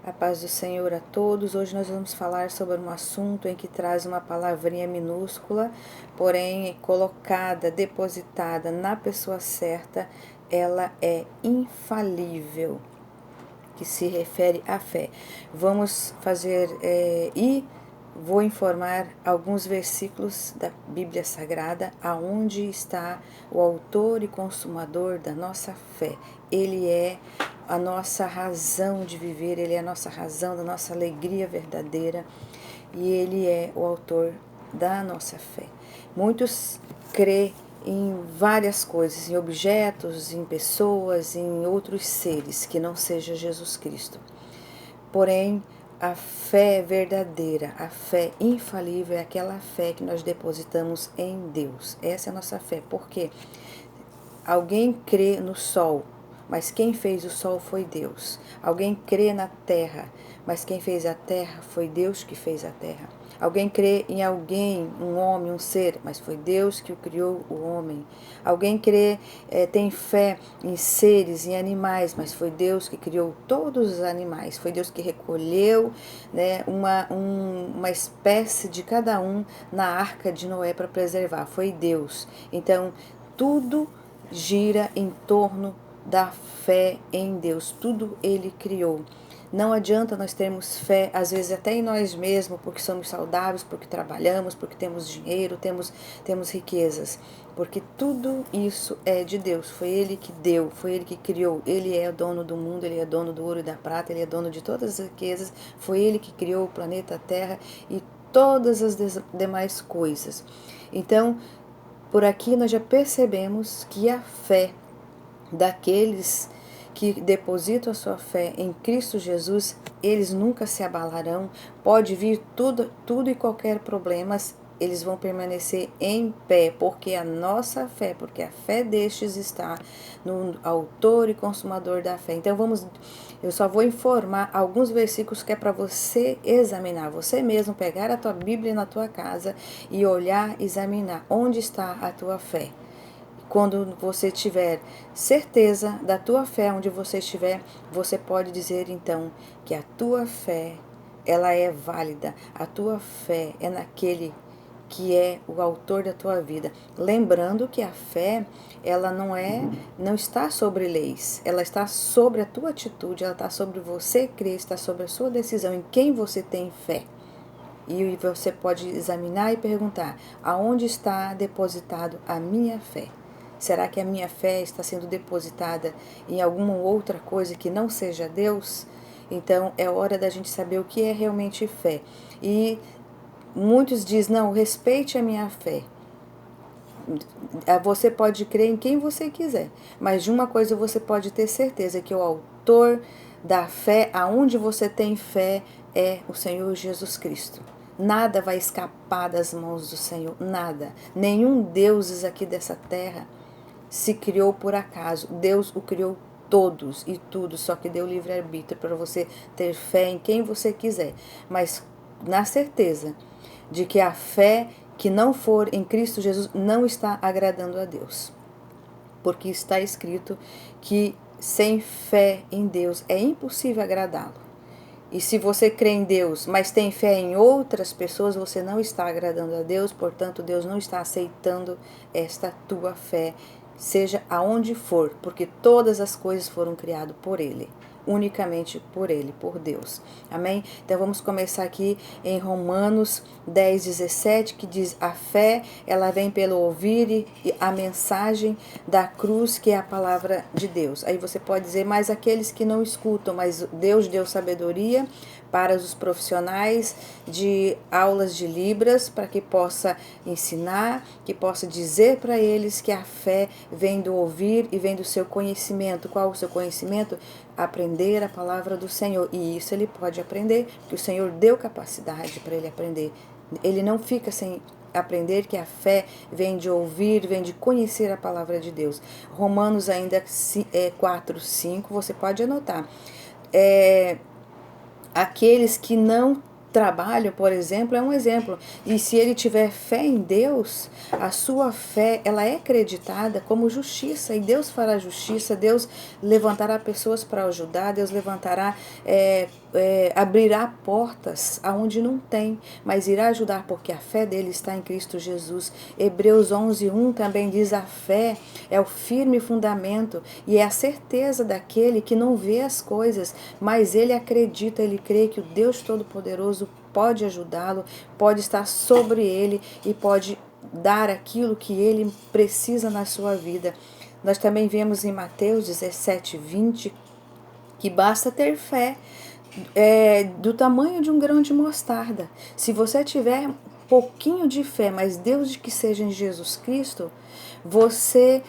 A paz do Senhor a todos. Hoje nós vamos falar sobre um assunto em que traz uma palavrinha minúscula, porém colocada, depositada na pessoa certa, ela é infalível, que se refere à fé. Vamos fazer e vou informar alguns versículos da Bíblia Sagrada, aonde está o autor e consumador da nossa fé. Ele é a nossa razão de viver, ele é a nossa razão da nossa alegria verdadeira e ele é o autor da nossa fé. Muitos crêem em várias coisas, em objetos, em pessoas, em outros seres que não seja Jesus Cristo. Porém, a fé verdadeira, a fé infalível é aquela fé que nós depositamos em Deus. Essa é a nossa fé, porque alguém crê no sol, mas quem fez o sol foi Deus. Alguém crê na terra, mas quem fez a terra foi Deus que fez a terra. Alguém crê em alguém, um homem, um ser, mas foi Deus que o criou, o homem. Alguém crê, tem fé em seres, em animais, mas foi Deus que criou todos os animais. Foi Deus que recolheu, né, uma espécie de cada um na arca de Noé para preservar. Foi Deus. Então, tudo gira em torno da fé em Deus. Tudo Ele criou. Não adianta nós termos fé, às vezes até em nós mesmos, porque somos saudáveis, porque trabalhamos, porque temos dinheiro, temos riquezas. Porque tudo isso é de Deus. Foi Ele que deu, foi Ele que criou. Ele é o dono do mundo, Ele é dono do ouro e da prata, Ele é dono de todas as riquezas. Foi Ele que criou o planeta Terra e todas as demais coisas. Então, por aqui nós já percebemos que a fé daqueles que depositam a sua fé em Cristo Jesus, eles nunca se abalarão. Pode vir tudo e qualquer problema, eles vão permanecer em pé, porque a nossa fé, porque a fé destes está no autor e consumador da fé. Então eu só vou informar alguns versículos que é para você examinar, você mesmo pegar a tua Bíblia na tua casa e olhar, examinar onde está a tua fé. Quando você tiver certeza da tua fé onde você estiver, você pode dizer então que a tua fé, ela é válida. A tua fé é naquele que é o autor da tua vida. Lembrando que a fé, ela não está sobre leis, ela está sobre a tua atitude, ela está sobre você crer, está sobre a sua decisão, em quem você tem fé. E você pode examinar e perguntar, aonde está depositado a minha fé? Será que a minha fé está sendo depositada em alguma outra coisa que não seja Deus? Então é hora da gente saber o que é realmente fé. E muitos dizem, não, respeite a minha fé. Você pode crer em quem você quiser, mas de uma coisa você pode ter certeza, que o autor da fé, aonde você tem fé, é o Senhor Jesus Cristo. Nada vai escapar das mãos do Senhor, nada. Nenhum deuses aqui dessa terra se criou por acaso. Deus o criou todos e tudo, só que deu livre-arbítrio para você ter fé em quem você quiser, mas na certeza de que a fé que não for em Cristo Jesus não está agradando a Deus. Porque está escrito que sem fé em Deus é impossível agradá-lo. E se você crê em Deus, mas tem fé em outras pessoas, você não está agradando a Deus, portanto, Deus não está aceitando esta tua fé, seja aonde for, porque todas as coisas foram criadas por Ele, unicamente por Ele, por Deus. Amém? Então vamos começar aqui em Romanos 10:17, que diz: a fé, ela vem pelo ouvir e a mensagem da cruz, que é a palavra de Deus. Aí você pode dizer, mas aqueles que não escutam, mas Deus deu sabedoria para os profissionais de aulas de Libras, para que possa ensinar, que possa dizer para eles que a fé vem do ouvir e vem do seu conhecimento. Qual o seu conhecimento? Aprender a palavra do Senhor. E isso ele pode aprender, porque o Senhor deu capacidade para ele aprender. Ele não fica sem aprender, que a fé vem de ouvir, vem de conhecer a palavra de Deus. Romanos ainda 4:5, você pode anotar. Aqueles que não trabalham, por exemplo, é um exemplo. E se ele tiver fé em Deus, a sua fé, ela é acreditada como justiça. E Deus fará justiça, Deus levantará pessoas para ajudar, Deus levantará abrirá portas aonde não tem, mas irá ajudar porque a fé dele está em Cristo Jesus. Hebreus 11:1 também diz: a fé é o firme fundamento e é a certeza daquele que não vê as coisas, mas ele acredita, ele crê que o Deus Todo-Poderoso pode ajudá-lo, pode estar sobre ele e pode dar aquilo que ele precisa na sua vida. Nós também vemos em Mateus 17:20 que basta ter fé do tamanho de um grão de mostarda. Se você tiver um pouquinho de fé, mas Deus de que seja em Jesus Cristo, você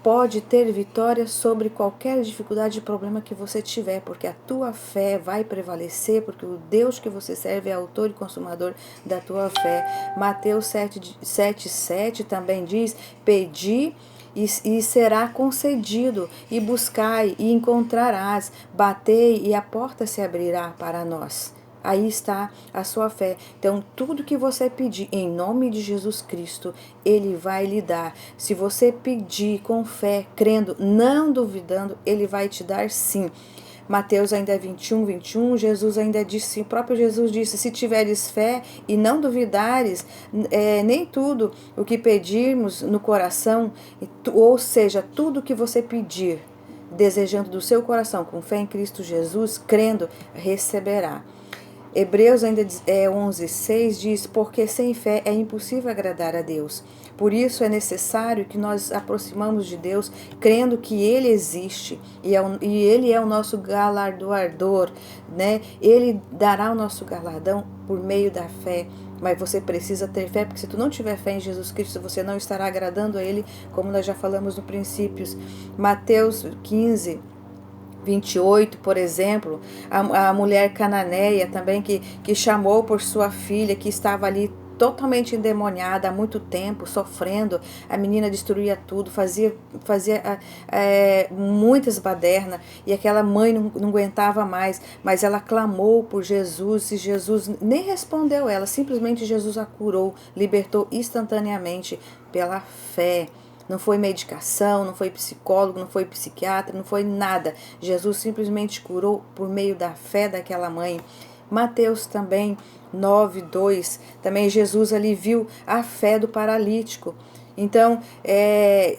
pode ter vitória sobre qualquer dificuldade e problema que você tiver, porque a tua fé vai prevalecer, porque o Deus que você serve é autor e consumador da tua fé. Mateus 7:7 também diz: pedi e será concedido, e buscai e encontrarás, batei e a porta se abrirá para nós. Aí está a sua fé. Então, tudo que você pedir em nome de Jesus Cristo, Ele vai lhe dar. Se você pedir com fé, crendo, não duvidando, Ele vai te dar sim. Mateus ainda 21:21, Jesus ainda disse, o próprio Jesus disse: se tiveres fé e não duvidares, nem tudo o que pedirmos no coração, ou seja, tudo que você pedir, desejando do seu coração, com fé em Cristo Jesus, crendo, receberá. Hebreus ainda 11:6 diz: porque sem fé é impossível agradar a Deus. Por isso é necessário que nós aproximamos de Deus, crendo que Ele existe e Ele é o nosso galardoador, né? Ele dará o nosso galardão por meio da fé. Mas você precisa ter fé, porque se tu não tiver fé em Jesus Cristo, você não estará agradando a Ele, como nós já falamos no princípios. Mateus 15:28, por exemplo, a mulher cananeia também que chamou por sua filha, que estava ali totalmente endemoniada há muito tempo, sofrendo. A menina destruía tudo, fazia muitas badernas, e aquela mãe não aguentava mais, mas ela clamou por Jesus, e Jesus nem respondeu ela, simplesmente Jesus a curou, libertou instantaneamente pela fé. Não foi medicação, não foi psicólogo, não foi psiquiatra, não foi nada. Jesus simplesmente curou por meio da fé daquela mãe. Mateus também 9:2, também Jesus ali viu a fé do paralítico. Então,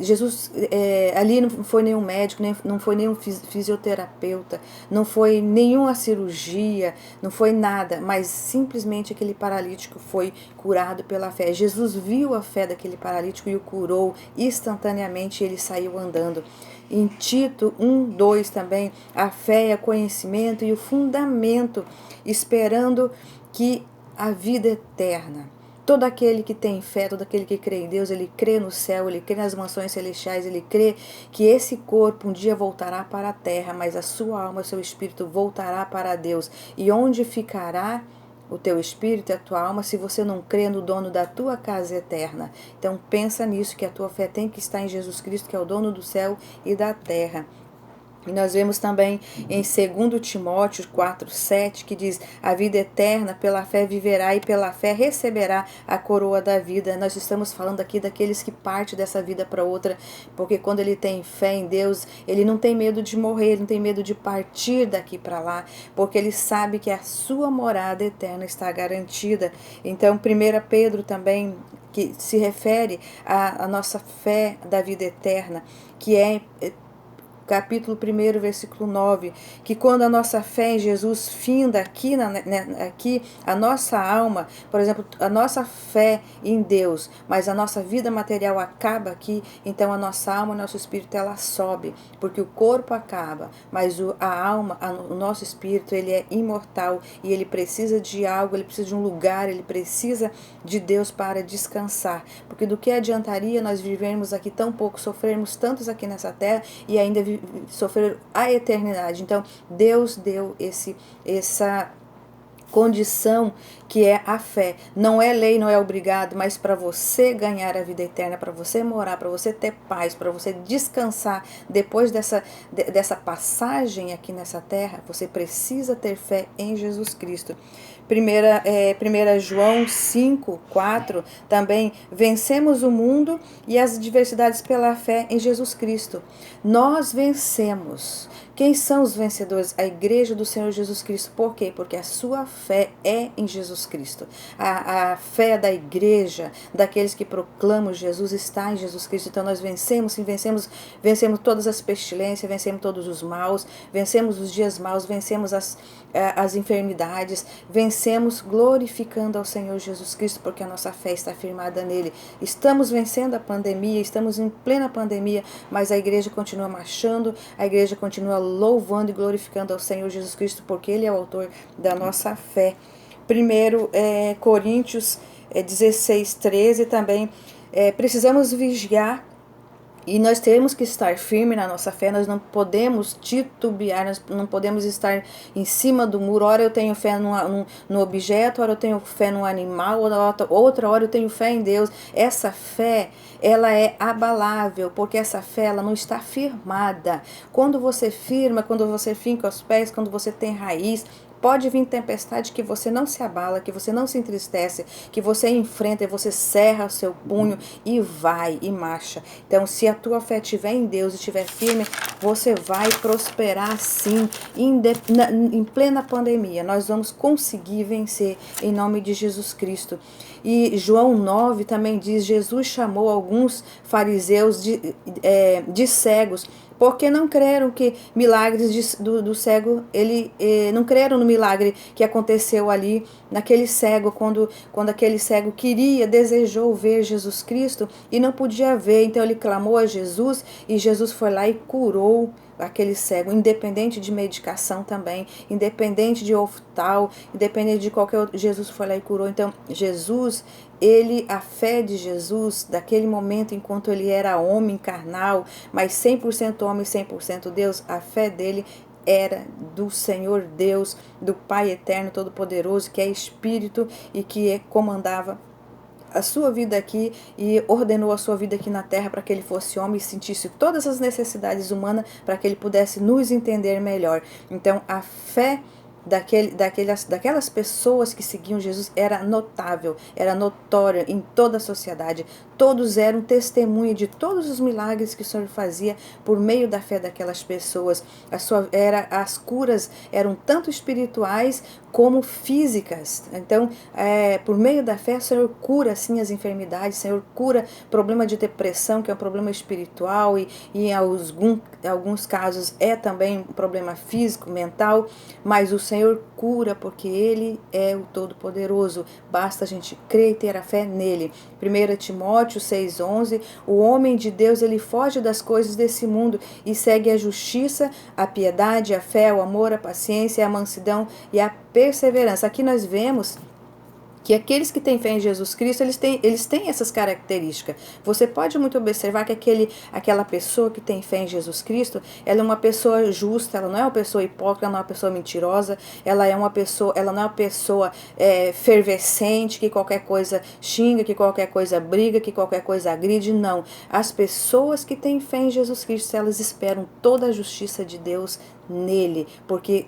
Jesus ali não foi nenhum médico, não foi nenhum fisioterapeuta, não foi nenhuma cirurgia, não foi nada, mas simplesmente aquele paralítico foi curado pela fé. Jesus viu a fé daquele paralítico e o curou instantaneamente, e ele saiu andando. Em Tito 1:2 também, a fé é o conhecimento e o fundamento, esperando que a vida eterna. Todo aquele que tem fé, todo aquele que crê em Deus, ele crê no céu, ele crê nas mansões celestiais, ele crê que esse corpo um dia voltará para a terra, mas a sua alma, o seu espírito voltará para Deus. E onde ficará o teu espírito e a tua alma se você não crê no dono da tua casa eterna? Então pensa nisso, que a tua fé tem que estar em Jesus Cristo, que é o dono do céu e da terra. E nós vemos também em 2 Timóteo 4:7, que diz: a vida eterna pela fé viverá e pela fé receberá a coroa da vida. Nós estamos falando aqui daqueles que partem dessa vida para outra, porque quando ele tem fé em Deus, ele não tem medo de morrer, ele não tem medo de partir daqui para lá, porque ele sabe que a sua morada eterna está garantida. Então 1 Pedro também, que se refere à nossa fé da vida eterna, que é capítulo 1, versículo 9, que quando a nossa fé em Jesus finda aqui, aqui a nossa alma, por exemplo, a nossa fé em Deus, mas a nossa vida material acaba aqui, então a nossa alma, o nosso espírito, ela sobe, porque o corpo acaba, mas a alma, o nosso espírito, ele é imortal, e ele precisa de algo, ele precisa de um lugar, ele precisa de Deus para descansar, porque do que adiantaria nós vivermos aqui tão pouco, sofrermos tantos aqui nessa terra e ainda sofrer a eternidade. Então Deus deu essa condição, que é a fé. Não é lei, não é obrigado, mas para você ganhar a vida eterna, para você morar, para você ter paz, para você descansar depois dessa passagem aqui nessa terra, você precisa ter fé em Jesus Cristo. 1 João 5:4 também: vencemos o mundo e as adversidades pela fé em Jesus Cristo. Nós vencemos Quem são os vencedores? A igreja do Senhor Jesus Cristo. Por quê? Porque a sua fé é em Jesus Cristo. A fé da igreja, daqueles que proclamam Jesus, está em Jesus Cristo. Então nós vencemos, sim, vencemos todas as pestilências, vencemos todos os maus, vencemos os dias maus, vencemos as enfermidades, vencemos glorificando ao Senhor Jesus Cristo, porque a nossa fé está firmada nele. Estamos vencendo a pandemia, estamos em plena pandemia, mas a igreja continua marchando, a igreja continua louvando e glorificando ao Senhor Jesus Cristo, porque ele é o autor da nossa fé. Primeiro, Coríntios 16, 13 também, precisamos vigiar. E nós temos que estar firme na nossa fé, nós não podemos titubear, nós não podemos estar em cima do muro. Ora eu tenho fé no objeto, ora eu tenho fé no animal, outra hora eu tenho fé em Deus. Essa fé, ela é abalável, porque essa fé, ela não está firmada. Quando você firma, quando você finca os pés, quando você tem raiz, pode vir tempestade que você não se abala, que você não se entristece, que você enfrenta e você cerra o seu punho e vai e marcha. Então, se a tua fé estiver em Deus e estiver firme, você vai prosperar sim. Em plena pandemia, nós vamos conseguir vencer em nome de Jesus Cristo. E João 9 também diz, Jesus chamou alguns fariseus de cegos, porque não creram que milagres do cego, não creram no milagre que aconteceu ali, naquele cego, quando aquele cego desejou ver Jesus Cristo e não podia ver, então ele clamou a Jesus e Jesus foi lá e curou aquele cego, independente de medicação também, independente de oftalmo, independente de qualquer outro, Jesus foi lá e curou. Então, a fé de Jesus, daquele momento, enquanto ele era homem carnal, mas 100% homem, 100% Deus, a fé dele era do Senhor Deus, do Pai Eterno, Todo-Poderoso, que é Espírito e que comandava a sua vida aqui e ordenou a sua vida aqui na terra para que ele fosse homem e sentisse todas as necessidades humanas para que ele pudesse nos entender melhor. Então, a fé daquelas pessoas que seguiam Jesus era notável, era notória em toda a sociedade. Todos eram testemunha de todos os milagres que o Senhor fazia por meio da fé daquelas pessoas. As curas eram tanto espirituais como físicas. Então, por meio da fé, o Senhor cura sim as enfermidades, o Senhor cura problema de depressão, que é um problema espiritual, e em alguns casos é também um problema físico, mental, mas o Senhor cura porque Ele é o Todo-Poderoso. Basta a gente crer e ter a fé nele. 1 Timóteo 6,11, o homem de Deus, ele foge das coisas desse mundo e segue a justiça, a piedade, a fé, o amor, a paciência, a mansidão e a perseverança. Aqui nós vemos que aqueles que têm fé em Jesus Cristo, eles têm essas características. Você pode muito observar que aquela pessoa que tem fé em Jesus Cristo, ela é uma pessoa justa, ela não é uma pessoa hipócrita, ela não é uma pessoa mentirosa, ela não é uma pessoa fervescente, que qualquer coisa xinga, que qualquer coisa briga, que qualquer coisa agride, não. As pessoas que têm fé em Jesus Cristo, elas esperam toda a justiça de Deus nele, porque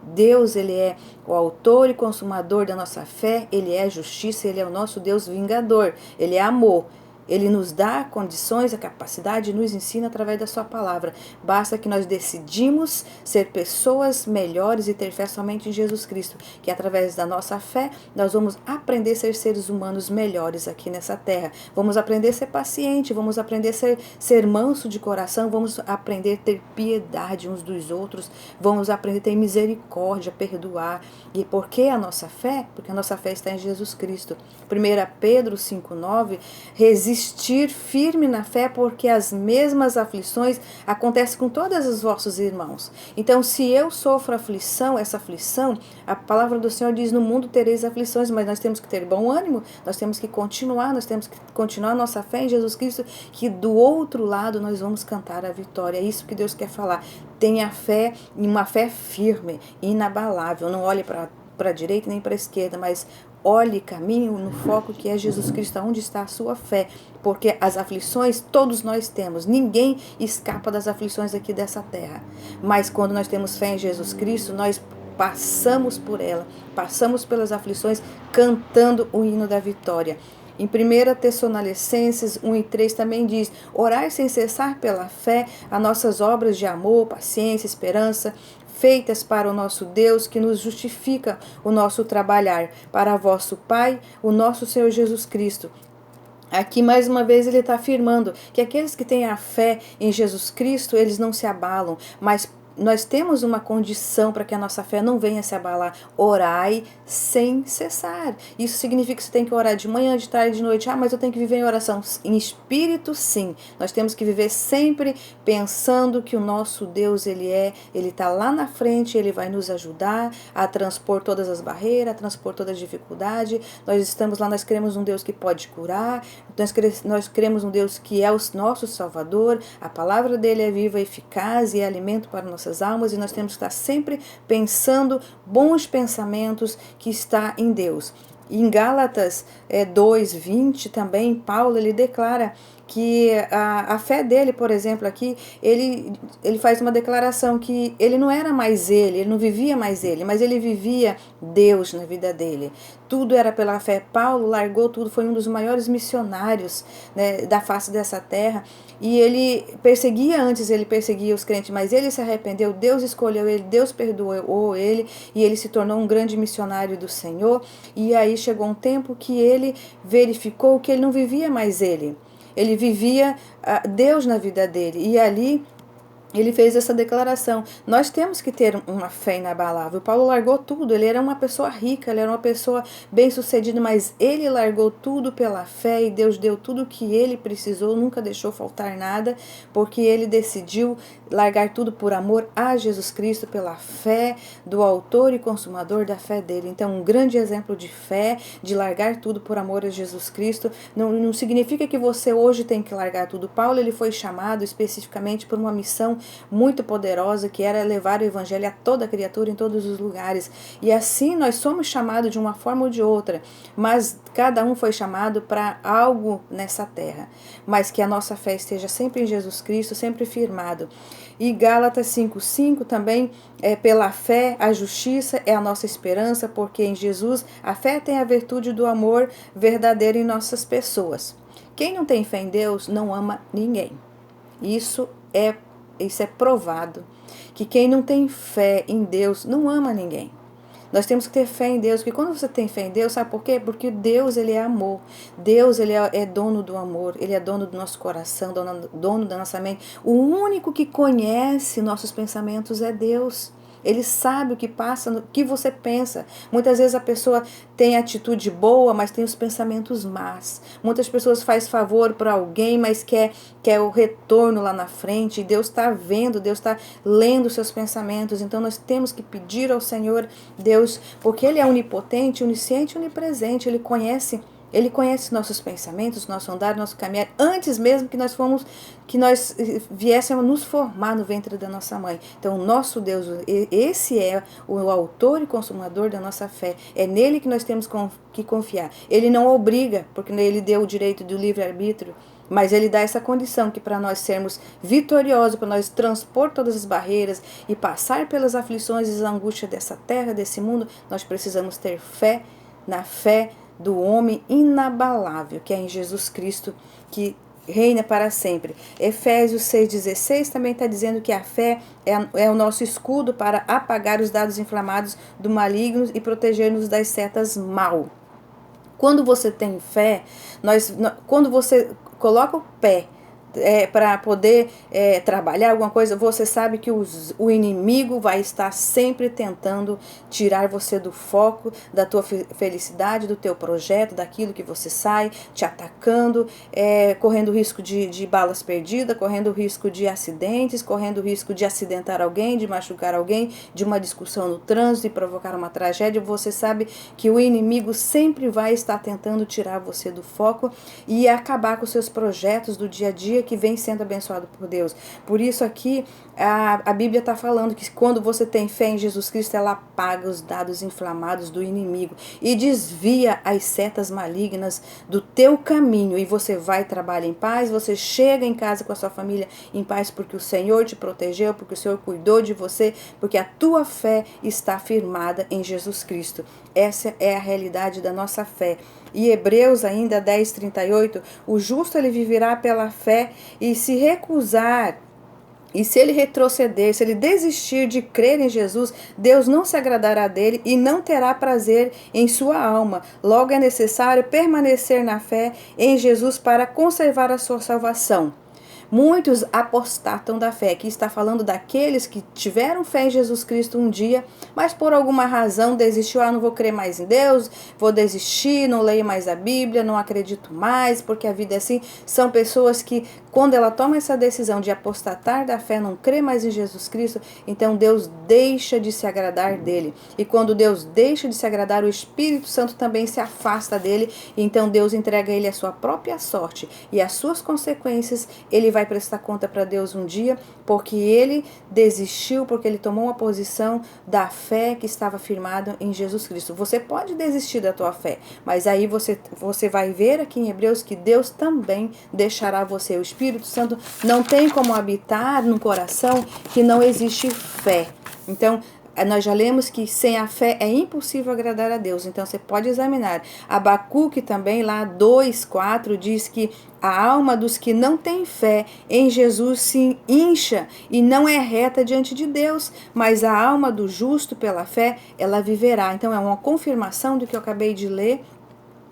Deus, ele é o autor e consumador da nossa fé, ele é justiça, ele é o nosso Deus vingador, ele é amor. Ele nos dá condições, a capacidade, nos ensina através da sua palavra. Basta que nós decidimos ser pessoas melhores e ter fé somente em Jesus Cristo, que através da nossa fé nós vamos aprender a ser seres humanos melhores aqui nessa terra. Vamos aprender a ser paciente, vamos aprender a ser manso de coração, vamos aprender a ter piedade uns dos outros, vamos aprender a ter misericórdia, perdoar. E por que a nossa fé? Porque a nossa fé está em Jesus Cristo. 1 Pedro 5,9, resistir firme na fé, porque as mesmas aflições acontecem com todos os vossos irmãos. Então, se eu sofro aflição, essa aflição, a palavra do Senhor diz, no mundo tereis aflições, mas nós temos que ter bom ânimo, nós temos que continuar a nossa fé em Jesus Cristo, que do outro lado nós vamos cantar a vitória. É isso que Deus quer falar. Tenha fé, uma fé firme, inabalável. Não olhe para a direita nem para a esquerda, mas olhe, caminho no foco que é Jesus Cristo, onde está a sua fé, porque as aflições todos nós temos, ninguém escapa das aflições aqui dessa terra, mas quando nós temos fé em Jesus Cristo, nós passamos por ela, passamos pelas aflições cantando o hino da vitória. Em 1 Tessalonicenses 1:3 também diz: orai sem cessar pela fé as nossas obras de amor, paciência, esperança, feitas para o nosso Deus, que nos justifica o nosso trabalhar, para vosso Pai, o nosso Senhor Jesus Cristo. Aqui, mais uma vez, ele está afirmando que aqueles que têm a fé em Jesus Cristo, eles não se abalam, mas nós temos uma condição para que a nossa fé não venha se abalar. Orai sem cessar. Isso significa que você tem que orar de manhã, de tarde, de noite. Ah, mas eu tenho que viver em oração. Em espírito, sim. Nós temos que viver sempre pensando que o nosso Deus, Ele está lá na frente, Ele vai nos ajudar a transpor todas as barreiras, a transpor toda a dificuldade. Nós estamos lá, nós cremos um Deus que pode curar, nós cremos um Deus que é o nosso Salvador, a palavra dele é viva, eficaz e é alimento para nossas almas, e nós temos que estar sempre pensando bons pensamentos que está em Deus. E em Gálatas 2:20 também, Paulo ele declara que a fé dele, por exemplo, aqui, ele faz uma declaração que ele não era mais ele não vivia mais ele, mas ele vivia Deus na vida dele. Tudo era pela fé. Paulo largou tudo, foi um dos maiores missionários, né, da face dessa terra, e ele perseguia os crentes, mas ele se arrependeu, Deus escolheu ele, Deus perdoou ele, e ele se tornou um grande missionário do Senhor. E aí chegou um tempo que ele verificou que ele não vivia mais ele vivia Deus na vida dele, e ali ele fez essa declaração. Nós temos que ter uma fé inabalável. Paulo largou tudo, ele era uma pessoa rica, ele era uma pessoa bem-sucedida, mas ele largou tudo pela fé, e Deus deu tudo o que ele precisou, nunca deixou faltar nada, porque ele decidiu largar tudo por amor a Jesus Cristo, pela fé do autor e consumador da fé dele. Então, um grande exemplo de fé, de largar tudo por amor a Jesus Cristo. Não significa que você hoje tem que largar tudo. Paulo ele foi chamado especificamente por uma missão muito poderosa, que era levar o evangelho a toda criatura em todos os lugares. E assim nós somos chamados de uma forma ou de outra, mas cada um foi chamado para algo nessa terra. Mas que a nossa fé esteja sempre em Jesus Cristo, sempre firmado. E Gálatas 5:5 também, pela fé, a justiça é a nossa esperança, porque em Jesus a fé tem a virtude do amor verdadeiro em nossas pessoas. Quem não tem fé em Deus não ama ninguém. Isso é provado, que quem não tem fé em Deus não ama ninguém. Nós temos que ter fé em Deus, porque quando você tem fé em Deus, sabe por quê? Porque Deus, ele é amor. Deus, ele é dono do amor, ele é dono do nosso coração, dono da nossa mente. O único que conhece nossos pensamentos é Deus. Ele sabe o que passa, o que você pensa. Muitas vezes a pessoa tem atitude boa, mas tem os pensamentos más. Muitas pessoas fazem favor para alguém, mas quer o retorno lá na frente. E Deus está vendo, Deus está lendo os seus pensamentos. Então nós temos que pedir ao Senhor Deus, porque Ele é onipotente, onisciente e onipresente. Ele conhece nossos pensamentos, nosso andar, nosso caminhar, antes mesmo que nós viéssemos nos formar no ventre da nossa mãe. Então, o nosso Deus, esse é o autor e consumador da nossa fé. É nele que nós temos que confiar. Ele não obriga, porque ele deu o direito do livre-arbítrio, mas ele dá essa condição que para nós sermos vitoriosos, para nós transpor todas as barreiras e passar pelas aflições e as angústias dessa terra, desse mundo, nós precisamos ter fé na fé do homem inabalável, que é em Jesus Cristo, que reina para sempre. Efésios 6,16 também está dizendo que a fé é o nosso escudo para apagar os dados inflamados do maligno e proteger-nos das setas mal. Quando você tem fé, quando você coloca o pé para poder trabalhar alguma coisa, você sabe que o inimigo vai estar sempre tentando tirar você do foco, da tua felicidade, do teu projeto, daquilo que você sai, te atacando, correndo risco de balas perdidas, correndo risco de acidentes, correndo risco de acidentar alguém, de machucar alguém, de uma discussão no trânsito e provocar uma tragédia. Você sabe que o inimigo sempre vai estar tentando tirar você do foco e acabar com os seus projetos do dia a dia, que vem sendo abençoado por Deus. Por isso aqui, A Bíblia está falando que quando você tem fé em Jesus Cristo, ela apaga os dados inflamados do inimigo e desvia as setas malignas do teu caminho, e você vai trabalhar em paz, você chega em casa com a sua família em paz, porque o Senhor te protegeu, porque o Senhor cuidou de você, porque a tua fé está firmada em Jesus Cristo. Essa é a realidade da nossa fé. E Hebreus ainda 10:38, o justo ele viverá pela fé, e se recusar, e se ele retroceder, se ele desistir de crer em Jesus, Deus não se agradará dele e não terá prazer em sua alma. Logo é necessário permanecer na fé em Jesus para conservar a sua salvação. Muitos apostatam da fé. Aqui está falando daqueles que tiveram fé em Jesus Cristo um dia, mas por alguma razão desistiu. Não vou crer mais em Deus, vou desistir, não leio mais a Bíblia, não acredito mais, porque a vida é assim. São pessoas que, quando ela toma essa decisão de apostatar da fé, não crer mais em Jesus Cristo, então Deus deixa de se agradar dele. E quando Deus deixa de se agradar, o Espírito Santo também se afasta dele. Então Deus entrega a ele a sua própria sorte e as suas consequências. Ele vai prestar conta para Deus um dia, porque ele desistiu, porque ele tomou uma posição da fé que estava firmada em Jesus Cristo. Você pode desistir da tua fé, mas aí você vai ver aqui em Hebreus que Deus também deixará você. O Espírito Santo não tem como habitar no coração que não existe fé. Então, nós já lemos que sem a fé é impossível agradar a Deus. Então você pode examinar. Abacuque também, lá 2:4, diz que a alma dos que não têm fé em Jesus se incha e não é reta diante de Deus, mas a alma do justo pela fé, ela viverá. Então é uma confirmação do que eu acabei de ler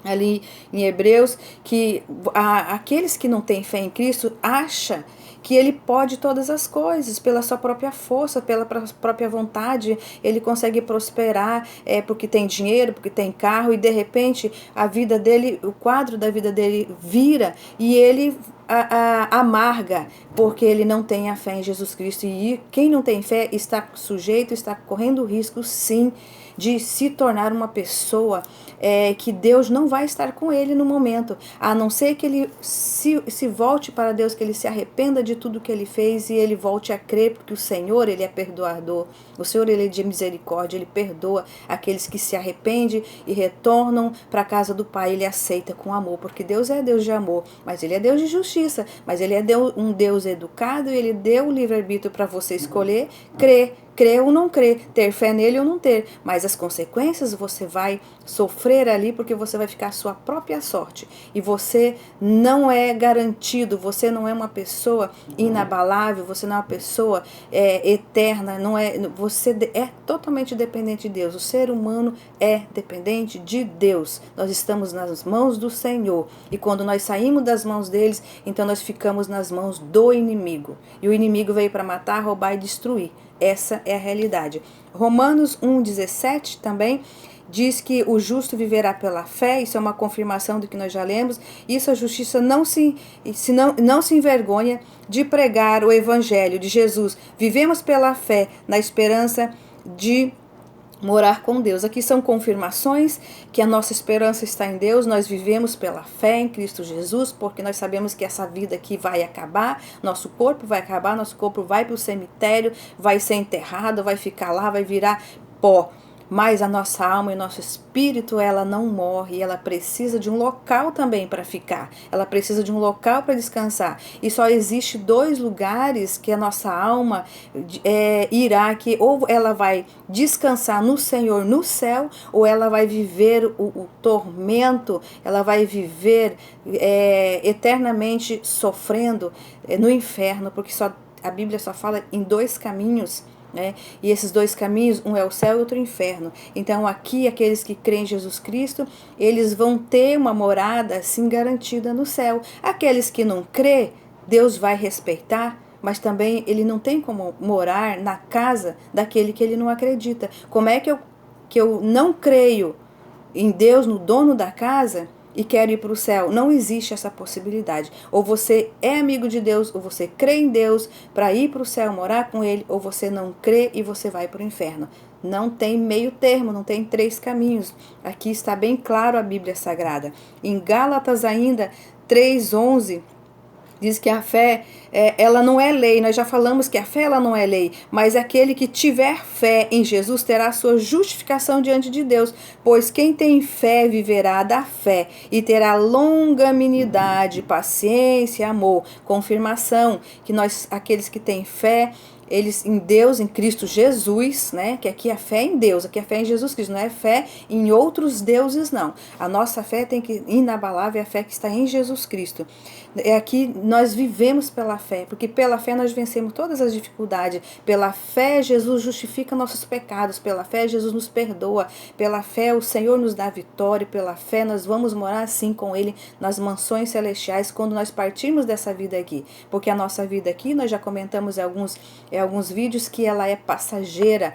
ali em Hebreus, que aqueles que não têm fé em Cristo acham que ele pode todas as coisas, pela sua própria força, pela própria vontade, ele consegue prosperar, porque tem dinheiro, porque tem carro, e de repente a vida dele, o quadro da vida dele vira, e ele amarga, porque ele não tem a fé em Jesus Cristo. E quem não tem fé está sujeito, está correndo risco, sim, de se tornar uma pessoa que Deus não vai estar com ele no momento, a não ser que ele se volte para Deus, que ele se arrependa de tudo que ele fez e ele volte a crer, porque o Senhor, ele é perdoador, o Senhor, ele é de misericórdia, ele perdoa aqueles que se arrependem e retornam para a casa do Pai, ele aceita com amor, porque Deus é Deus de amor, mas ele é Deus de justiça, mas ele é um Deus educado, e ele deu o livre-arbítrio para você escolher crer ou não crer, ter fé nele ou não ter, mas as consequências você vai sofrer ali, porque você vai ficar à sua própria sorte, e você não é garantido, você não é uma pessoa inabalável, você não é uma pessoa eterna, você é totalmente dependente de Deus. O ser humano é dependente de Deus, nós estamos nas mãos do Senhor, e quando nós saímos das mãos deles, então nós ficamos nas mãos do inimigo, e o inimigo veio para matar, roubar e destruir. Essa é a realidade. Romanos 1:17 também diz que o justo viverá pela fé. Isso é uma confirmação do que nós já lemos. Isso, a justiça não se envergonha de pregar o evangelho de Jesus. Vivemos pela fé, na esperança de morar com Deus. Aqui são confirmações que a nossa esperança está em Deus. Nós vivemos pela fé em Cristo Jesus, porque nós sabemos que essa vida aqui vai acabar, nosso corpo vai acabar, nosso corpo vai para o cemitério, vai ser enterrado, vai ficar lá, vai virar pó. Mas a nossa alma e o nosso espírito, ela não morre, ela precisa de um local também para ficar, ela precisa de um local para descansar, e só existe 2 lugares que a nossa alma irá, que ou ela vai descansar no Senhor, no céu, ou ela vai viver o tormento, ela vai viver eternamente sofrendo no inferno, porque a Bíblia só fala em 2 caminhos, e esses 2 caminhos, um é o céu e outro o inferno. Então aqui, aqueles que creem em Jesus Cristo, eles vão ter uma morada assim garantida no céu. Aqueles que não crê, Deus vai respeitar, mas também ele não tem como morar na casa daquele que ele não acredita. Como é que eu não creio em Deus, no dono da casa, e quero ir para o céu? Não existe essa possibilidade. Ou você é amigo de Deus, ou você crê em Deus para ir para o céu, morar com ele, ou você não crê e você vai para o inferno. Não tem meio termo, não tem 3 caminhos. Aqui está bem claro a Bíblia Sagrada. Em Gálatas ainda 3:11, Diz que a fé, ela não é lei. Nós já falamos que a fé ela não é lei, mas aquele que tiver fé em Jesus terá a sua justificação diante de Deus, pois quem tem fé viverá da fé e terá longanimidade, paciência, amor, confirmação que nós, aqueles que têm fé, eles em Deus, em Cristo Jesus, né? Que aqui a fé é em Deus, aqui a fé é em Jesus Cristo, não é fé em outros deuses, não. A nossa fé tem que inabalável, é a fé que está em Jesus Cristo. É aqui nós vivemos pela fé, porque pela fé nós vencemos todas as dificuldades. Pela fé Jesus justifica nossos pecados, pela fé Jesus nos perdoa, pela fé o Senhor nos dá vitória, pela fé nós vamos morar assim com Ele nas mansões celestiais quando nós partirmos dessa vida aqui. Porque a nossa vida aqui, nós já comentamos em alguns vídeos que ela é passageira,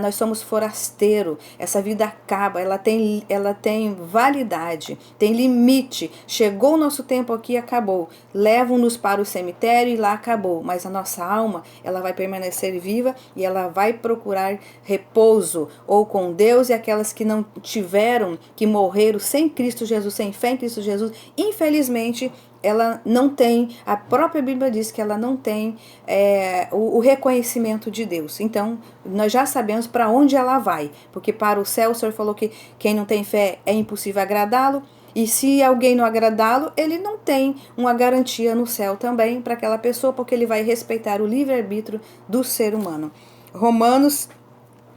nós somos forasteiro, essa vida acaba, ela tem validade, tem limite, chegou o nosso tempo aqui, acabou, levam-nos para o cemitério e lá acabou, mas a nossa alma, ela vai permanecer viva e ela vai procurar repouso, ou com Deus, e aquelas que não tiveram, que morreram sem Cristo Jesus, sem fé em Cristo Jesus, infelizmente, ela não tem, a própria Bíblia diz que ela não tem o reconhecimento de Deus. Então, nós já sabemos para onde ela vai, porque para o céu o Senhor falou que quem não tem fé é impossível agradá-lo, e se alguém não agradá-lo, ele não tem uma garantia no céu também para aquela pessoa, porque ele vai respeitar o livre-arbítrio do ser humano. Romanos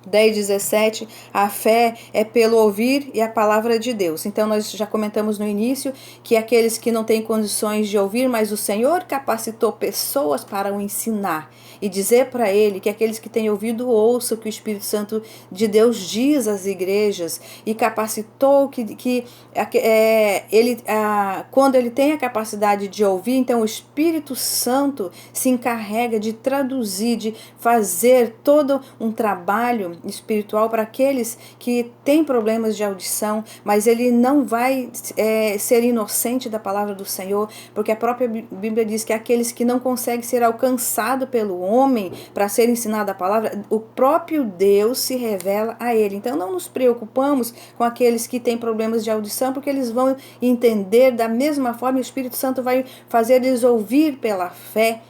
10:17, a fé é pelo ouvir e a palavra de Deus. Então nós já comentamos no início que aqueles que não têm condições de ouvir, mas o Senhor capacitou pessoas para o ensinar e dizer para ele que aqueles que têm ouvido ouçam o que o Espírito Santo de Deus diz às igrejas, e capacitou quando ele tem a capacidade de ouvir, então o Espírito Santo se encarrega de traduzir, de fazer todo um trabalho espiritual para aqueles que têm problemas de audição, mas ele não vai ser inocente da palavra do Senhor, porque a própria Bíblia diz que aqueles que não conseguem ser alcançados pelo homem para ser ensinado a palavra, o próprio Deus se revela a ele. Então não nos preocupamos com aqueles que têm problemas de audição, porque eles vão entender da mesma forma, e o Espírito Santo vai fazer eles ouvir pela fé,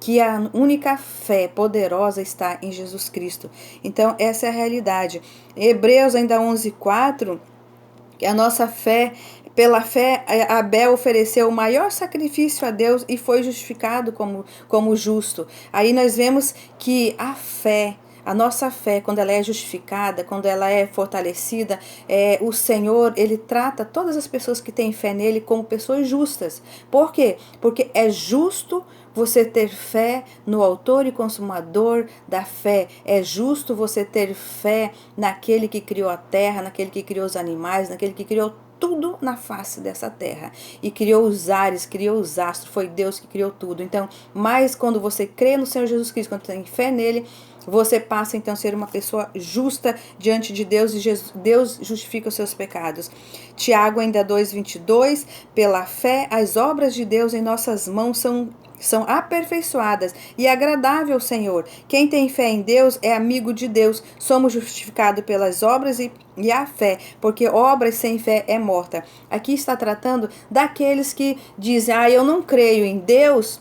que a única fé poderosa está em Jesus Cristo. Então, essa é a realidade. Hebreus ainda 11:4, que a nossa fé, pela fé, Abel ofereceu o maior sacrifício a Deus e foi justificado como justo. Aí nós vemos que a nossa fé, quando ela é justificada, quando ela é fortalecida, o Senhor, ele trata todas as pessoas que têm fé nele como pessoas justas. Por quê? Porque é justo você ter fé no autor e consumador da fé. É justo você ter fé naquele que criou a terra, naquele que criou os animais, naquele que criou tudo na face dessa terra. E criou os ares, criou os astros, foi Deus que criou tudo. Então, mas quando você crê no Senhor Jesus Cristo, quando tem fé nele, você passa então a ser uma pessoa justa diante de Deus, e Deus justifica os seus pecados. Tiago ainda 2:22, pela fé as obras de Deus em nossas mãos são aperfeiçoadas e agradável ao Senhor. Quem tem fé em Deus é amigo de Deus. Somos justificados pelas obras e a fé, porque obras sem fé é morta. Aqui está tratando daqueles que dizem, eu não creio em Deus,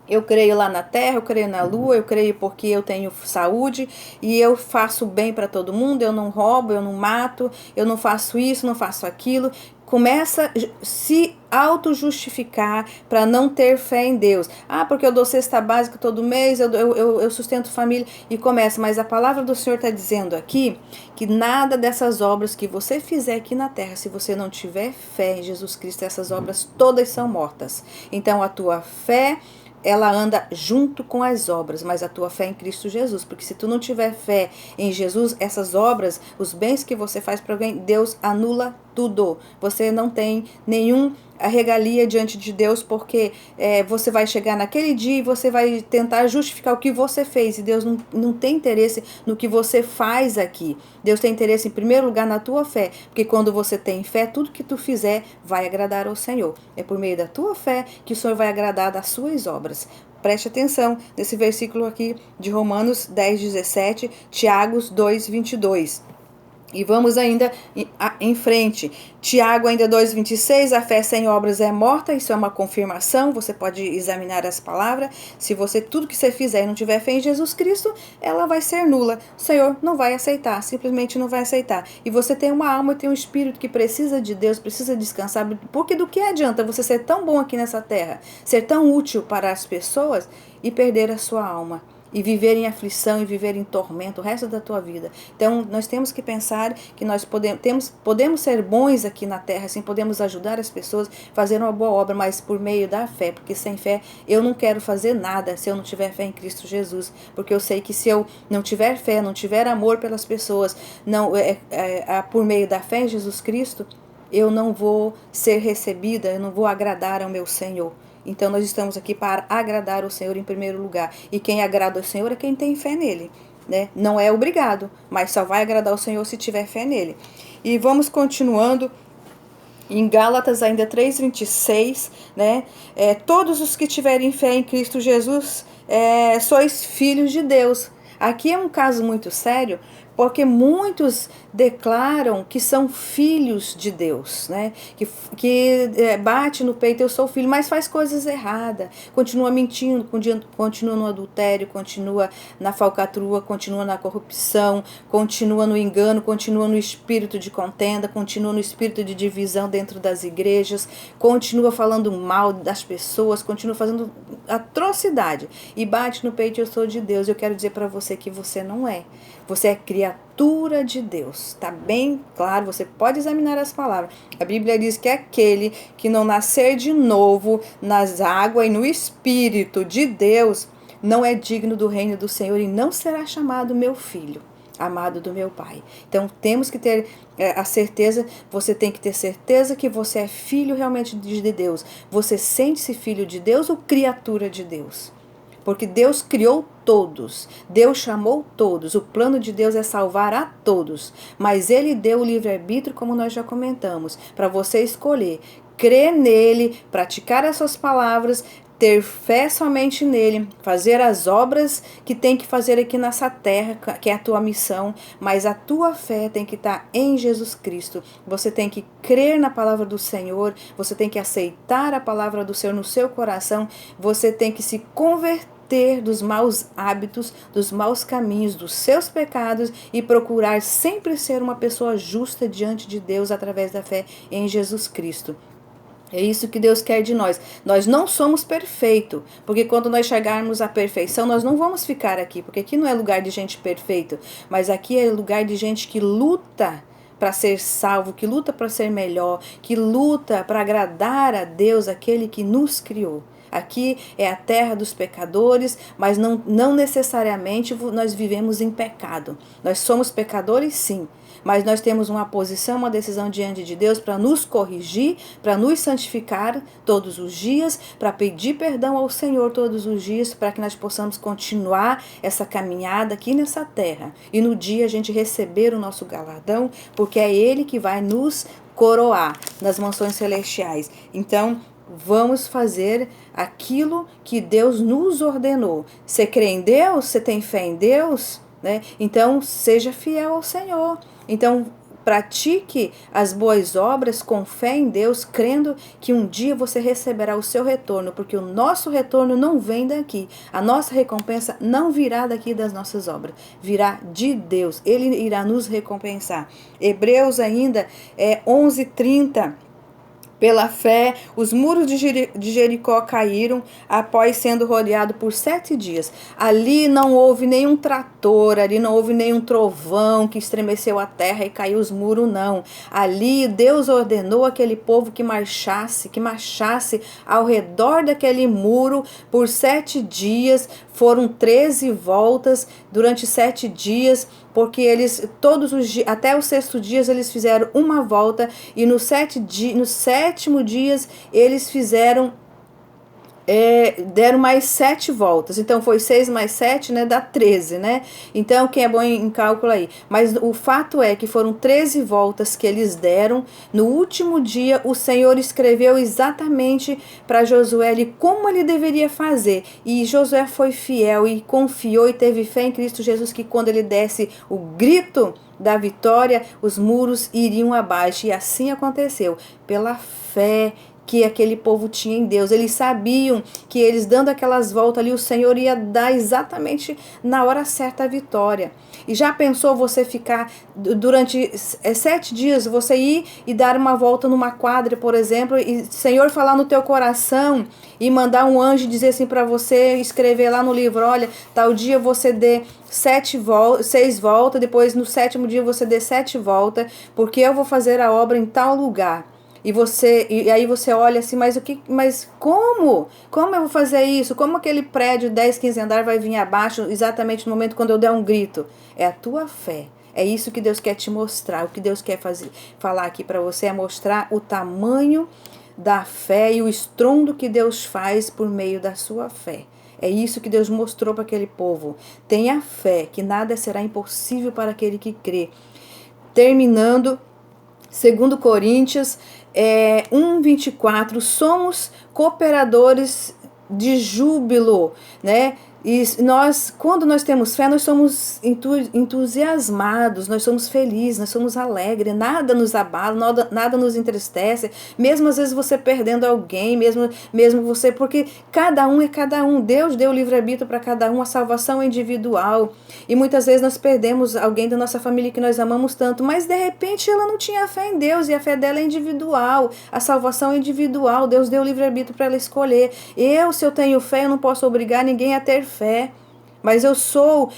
eu creio lá na terra, eu creio na lua, eu creio porque eu tenho saúde e eu faço bem para todo mundo, eu não roubo, eu não mato, eu não faço isso, não faço aquilo. Começa a se auto-justificar para não ter fé em Deus. Porque eu dou cesta básica todo mês, eu sustento família, e começa. Mas a palavra do Senhor está dizendo aqui que nada dessas obras que você fizer aqui na terra, se você não tiver fé em Jesus Cristo, essas obras todas são mortas. Então a tua fé, ela anda junto com as obras, mas a tua fé é em Cristo Jesus, porque se tu não tiver fé em Jesus, essas obras, os bens que você faz para alguém, Deus anula tudo. Você não tem nenhum regalia diante de Deus, porque você vai chegar naquele dia e você vai tentar justificar o que você fez, e Deus não tem interesse no que você faz aqui. Deus tem interesse em primeiro lugar na tua fé, porque quando você tem fé, tudo que tu fizer vai agradar ao Senhor. É por meio da tua fé que o Senhor vai agradar das suas obras. Preste atenção nesse versículo aqui de Romanos 10:17, Tiago 2:22. E vamos ainda em frente. Tiago ainda 2,26, a fé sem obras é morta, isso é uma confirmação, você pode examinar as palavras. Se você, tudo que você fizer e não tiver fé em Jesus Cristo, ela vai ser nula. O Senhor não vai aceitar, simplesmente não vai aceitar. E você tem uma alma, tem um espírito que precisa de Deus, precisa descansar, porque do que adianta você ser tão bom aqui nessa terra, ser tão útil para as pessoas e perder a sua alma? E viver em aflição e viver em tormento o resto da tua vida. Então, nós temos que pensar que nós podemos ser bons aqui na terra, assim, podemos ajudar as pessoas, fazer uma boa obra, mas por meio da fé, porque sem fé eu não quero fazer nada se eu não tiver fé em Cristo Jesus, porque eu sei que se eu não tiver fé, não tiver amor pelas pessoas, não por meio da fé em Jesus Cristo, eu não vou ser recebida, eu não vou agradar ao meu Senhor. Então nós estamos aqui para agradar o Senhor em primeiro lugar. E quem agrada o Senhor é quem tem fé nele, né? Não é obrigado, mas só vai agradar o Senhor se tiver fé nele. E vamos continuando em Gálatas ainda 3,26, né? Todos os que tiverem fé em Cristo Jesus, sois filhos de Deus. Aqui é um caso muito sério, porque muitos declaram que são filhos de Deus, né? Que bate no peito, eu sou filho, mas faz coisas erradas, continua mentindo, continua no adultério, continua na falcatrua, continua na corrupção, continua no engano, continua no espírito de contenda, continua no espírito de divisão dentro das igrejas, continua falando mal das pessoas, continua fazendo atrocidade e bate no peito, eu sou de Deus. Eu quero dizer para você que você não é. Você é criatura de Deus. Tá bem claro, você pode examinar as palavras. A Bíblia diz que aquele que não nascer de novo nas águas e no Espírito de Deus não é digno do reino do Senhor e não será chamado meu filho, amado do meu Pai. Então temos que ter a certeza, você tem que ter certeza que você é filho realmente de Deus. Você sente-se filho de Deus ou criatura de Deus? Porque Deus criou todos, Deus chamou todos, o plano de Deus é salvar a todos, mas Ele deu o livre-arbítrio, como nós já comentamos, para você escolher, crer nele, praticar as suas palavras, ter fé somente nele, fazer as obras que tem que fazer aqui nessa terra, que é a tua missão, mas a tua fé tem que estar em Jesus Cristo. Você tem que crer na palavra do Senhor, você tem que aceitar a palavra do Senhor no seu coração, você tem que se converter dos maus hábitos, dos maus caminhos, dos seus pecados e procurar sempre ser uma pessoa justa diante de Deus através da fé em Jesus Cristo. É isso que Deus quer de nós. Nós não somos perfeitos, porque quando nós chegarmos à perfeição, nós não vamos ficar aqui, porque aqui não é lugar de gente perfeita, mas aqui é lugar de gente que luta para ser salvo, que luta para ser melhor, que luta para agradar a Deus, aquele que nos criou. Aqui é a terra dos pecadores, mas não necessariamente nós vivemos em pecado. Nós somos pecadores, sim, mas nós temos uma posição, uma decisão diante de Deus para nos corrigir, para nos santificar todos os dias, para pedir perdão ao Senhor todos os dias, para que nós possamos continuar essa caminhada aqui nessa terra. E no dia a gente receber o nosso galardão, porque é Ele que vai nos coroar nas mansões celestiais. Então, vamos fazer aquilo que Deus nos ordenou. Você crê em Deus? Você tem fé em Deus? Né? Então, seja fiel ao Senhor. Então, pratique as boas obras com fé em Deus, crendo que um dia você receberá o seu retorno, porque o nosso retorno não vem daqui. A nossa recompensa não virá daqui das nossas obras, virá de Deus. Ele irá nos recompensar. Hebreus ainda 11:30. Pela fé, os muros de Jericó caíram após sendo rodeado por 7 dias. Ali não houve nenhum trator, ali não houve nenhum trovão que estremeceu a terra e caiu os muros, não. Ali Deus ordenou aquele povo que marchasse ao redor daquele muro por 7 dias. Foram 13 voltas durante 7 dias, porque eles todos os dias, até o 6º dia eles fizeram uma volta, e no sétimo dia eles fizeram deram mais 7 voltas. Então foi 6 mais 7, né? Dá 13, né? Então quem é bom em cálculo aí. Mas o fato é que foram 13 voltas que eles deram. No último dia, o Senhor escreveu exatamente para Josué como ele deveria fazer. E Josué foi fiel e confiou e teve fé em Cristo Jesus, que quando ele desse o grito da vitória, os muros iriam abaixo. E assim aconteceu. Pela fé que aquele povo tinha em Deus. Eles sabiam que eles dando aquelas voltas ali, o Senhor ia dar exatamente na hora certa a vitória. E já pensou você ficar durante 7 dias, você ir e dar uma volta numa quadra, por exemplo, e o Senhor falar no teu coração e mandar um anjo dizer assim para você, escrever lá no livro, olha, tal dia você dê 6 voltas, depois no 7º dia você dê 7 voltas, porque eu vou fazer a obra em tal lugar. E aí você olha assim, mas como? Como eu vou fazer isso? Como aquele prédio 10, 15 andares vai vir abaixo exatamente no momento quando eu der um grito? É a tua fé. É isso que Deus quer te mostrar. O que Deus quer falar aqui para você é mostrar o tamanho da fé e o estrondo que Deus faz por meio da sua fé. É isso que Deus mostrou para aquele povo. Tenha fé, que nada será impossível para aquele que crê. Terminando, 2 Coríntios 1:24, somos cooperadores de júbilo, né? E quando nós temos fé, nós somos entusiasmados, nós somos felizes, nós somos alegres, nada nos abala, nada nos entristece, mesmo às vezes você perdendo alguém, mesmo você, porque cada um é cada um, Deus deu o livre-arbítrio para cada um, a salvação é individual, e muitas vezes nós perdemos alguém da nossa família que nós amamos tanto, mas de repente ela não tinha fé em Deus, e a fé dela é individual, a salvação é individual, Deus deu o livre-arbítrio para ela escolher. Se eu tenho fé, eu não posso obrigar ninguém a ter fé, mas eu sou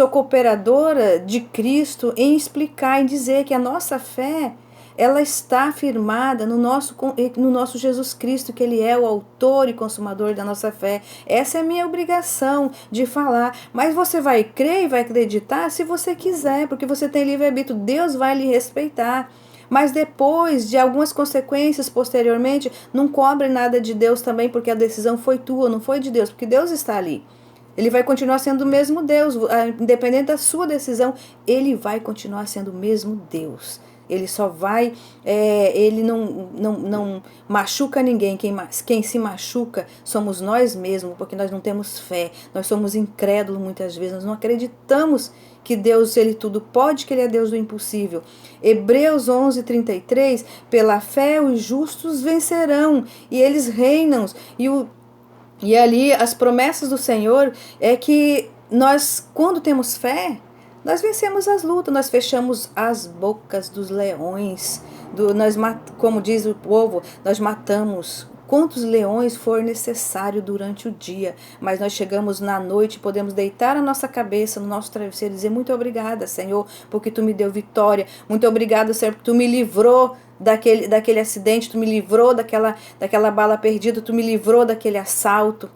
cooperadora de Cristo em explicar, em dizer que a nossa fé, ela está firmada no nosso Jesus Cristo, que Ele é o autor e consumador da nossa fé. Essa é a minha obrigação de falar, mas você vai crer e vai acreditar se você quiser, porque você tem livre-arbítrio, Deus vai lhe respeitar. Mas depois de algumas consequências posteriormente, não cobre nada de Deus também, porque a decisão foi tua, não foi de Deus, porque Deus está ali. Ele vai continuar sendo o mesmo Deus, independente da sua decisão, ele vai continuar sendo o mesmo Deus. Ele só vai, ele não machuca ninguém, quem se machuca somos nós mesmos, porque nós não temos fé, nós somos incrédulos muitas vezes, nós não acreditamos que Deus, Ele tudo pode, que Ele é Deus do impossível. Hebreus 11:33, pela fé os justos vencerão, e eles reinam, e ali as promessas do Senhor é que nós, quando temos fé, nós vencemos as lutas, nós fechamos as bocas dos leões, como diz o povo, nós matamos quantos leões for necessário durante o dia, mas nós chegamos na noite, podemos deitar a nossa cabeça no nosso travesseiro e dizer muito obrigada, Senhor, porque Tu me deu vitória, muito obrigada, Senhor, porque Tu me livrou daquele acidente, Tu me livrou daquela bala perdida, Tu me livrou daquele assalto.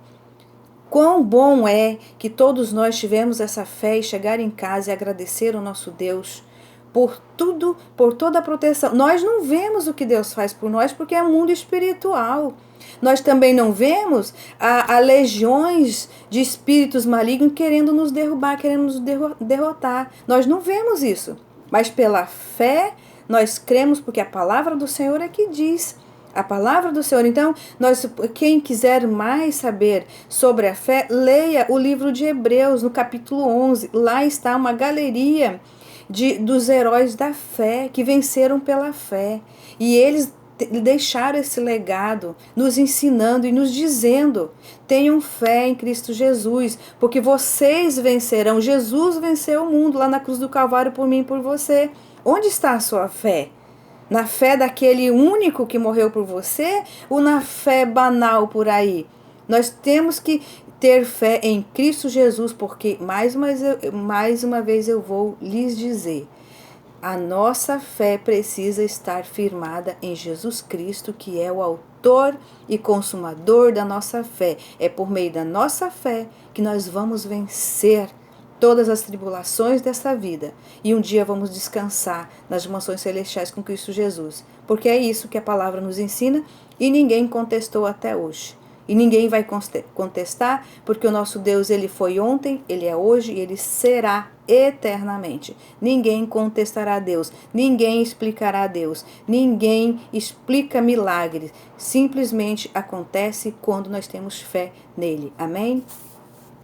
Quão bom é que todos nós tivemos essa fé e chegar em casa e agradecer ao nosso Deus por tudo, por toda a proteção. Nós não vemos o que Deus faz por nós porque é um mundo espiritual. Nós também não vemos a legiões de espíritos malignos querendo nos derrubar, querendo nos derrotar. Nós não vemos isso. Mas pela fé, nós cremos porque a palavra do Senhor é que diz. A palavra do Senhor. Então, quem quiser mais saber sobre a fé, leia o livro de Hebreus, no capítulo 11. Lá está uma galeria dos heróis da fé, que venceram pela fé. E eles deixaram esse legado, nos ensinando e nos dizendo, tenham fé em Cristo Jesus, porque vocês vencerão. Jesus venceu o mundo lá na cruz do Calvário por mim e por você. Onde está a sua fé? Na fé daquele único que morreu por você ou na fé banal por aí? Nós temos que ter fé em Cristo Jesus, porque mais uma vez eu vou lhes dizer, a nossa fé precisa estar firmada em Jesus Cristo, que é o autor e consumador da nossa fé. É por meio da nossa fé que nós vamos vencer todas as tribulações dessa vida. E um dia vamos descansar nas mansões celestiais com Cristo Jesus. Porque é isso que a palavra nos ensina e ninguém contestou até hoje. E ninguém vai contestar, porque o nosso Deus, ele foi ontem, ele é hoje e ele será eternamente. Ninguém contestará a Deus, ninguém explicará a Deus, ninguém explica milagres. Simplesmente acontece quando nós temos fé nele. Amém?